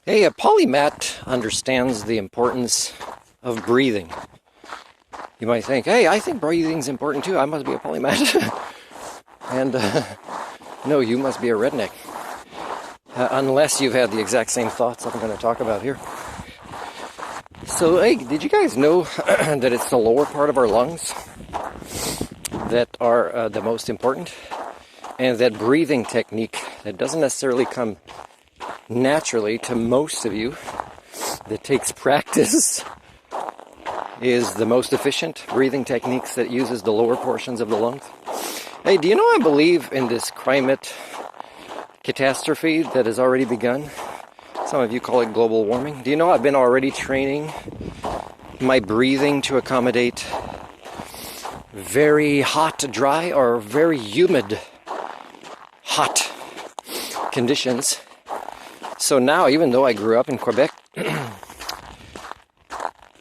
Hey, a polymath understands the importance of breathing. You might think, hey, I think breathing's important too. I must be a polymath. And no, you must be a redneck. Unless you've had the exact same thoughts I'm going to talk about here. So, hey, did you guys know that it's the lower part of our lungs that are the most important? And that breathing technique that doesn't necessarily come naturally to most of you, that takes practice, is the most efficient breathing techniques that uses the lower portions of the lungs. Hey, do you know I believe in this climate catastrophe that has already begun? Some of you call it global warming. Do you know I've been already training my breathing to accommodate very hot, dry, or very humid, hot conditions? So now, even though I grew up in Quebec,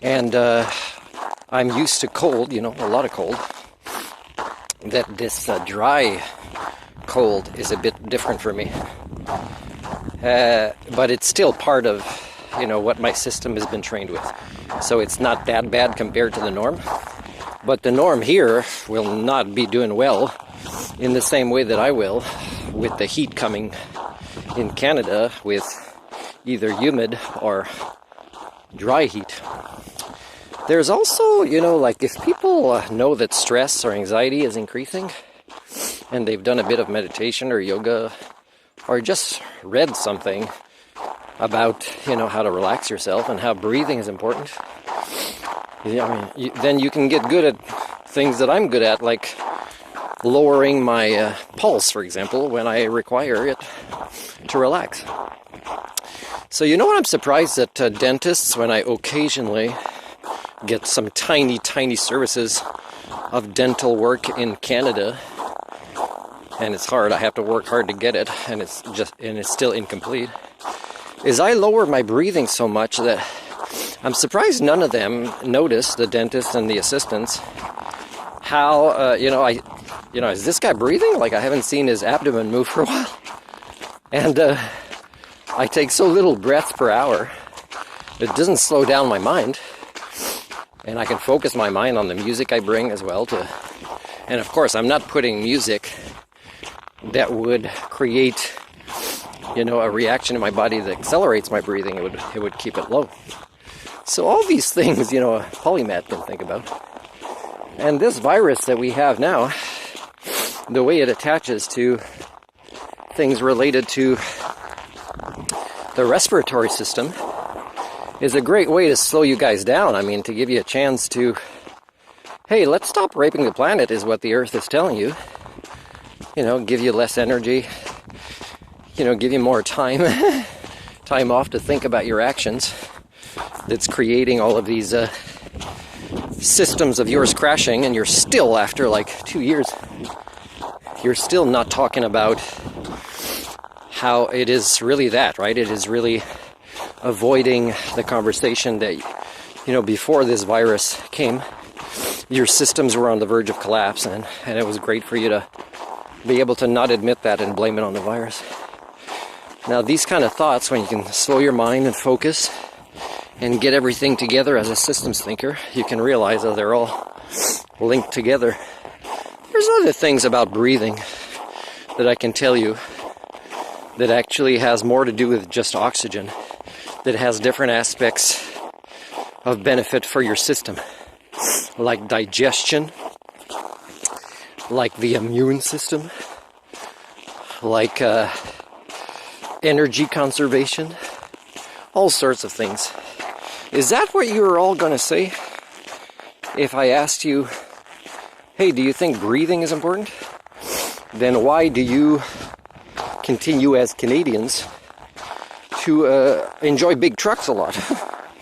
and I'm used to cold, a lot of cold, that this dry cold is a bit different for me. But it's still part of, what my system has been trained with. So it's not that bad compared to the norm. But the norm here will not be doing well in the same way that I will with the heat coming in Canada with either humid or dry heat. There's also, if people know that stress or anxiety is increasing and they've done a bit of meditation or yoga or just read something about, how to relax yourself and how breathing is important, then you can get good at things that I'm good at, like lowering my pulse, for example, when I require it to relax. So what, I'm surprised that dentists, when I occasionally get some tiny services of dental work in Canada, and it's hard, I have to work hard to get it, and it's still incomplete, is I lower my breathing so much that I'm surprised none of them notice, the dentist and the assistants, how, is this guy breathing? Like, I haven't seen his abdomen move for a while. And I take so little breaths per hour, it doesn't slow down my mind. And I can focus my mind on the music I bring as well. And of course, I'm not putting music that would create, a reaction in my body that accelerates my breathing. It would keep it low. So all these things, a polymath can think about. And this virus that we have now, the way it attaches to things related to the respiratory system, is a great way to slow you guys down. To give you a chance to, hey, let's stop raping the planet is what the Earth is telling you. Give you less energy, give you more time off to think about your actions. That's creating all of these systems of yours crashing, and you're still, after like 2 years, you're still not talking about how it is really that, right? It is really avoiding the conversation that, before this virus came, your systems were on the verge of collapse, and it was great for you to be able to not admit that and blame it on the virus. Now, these kind of thoughts, when you can slow your mind and focus and get everything together as a systems thinker, you can realize that they're all linked together. There's other things about breathing that I can tell you that actually has more to do with just oxygen, that has different aspects of benefit for your system, like digestion, like the immune system, like energy conservation, all sorts of things. Is that what you were all going to say if I asked you, hey, do you think breathing is important? Then why do you continue as Canadians to enjoy big trucks a lot?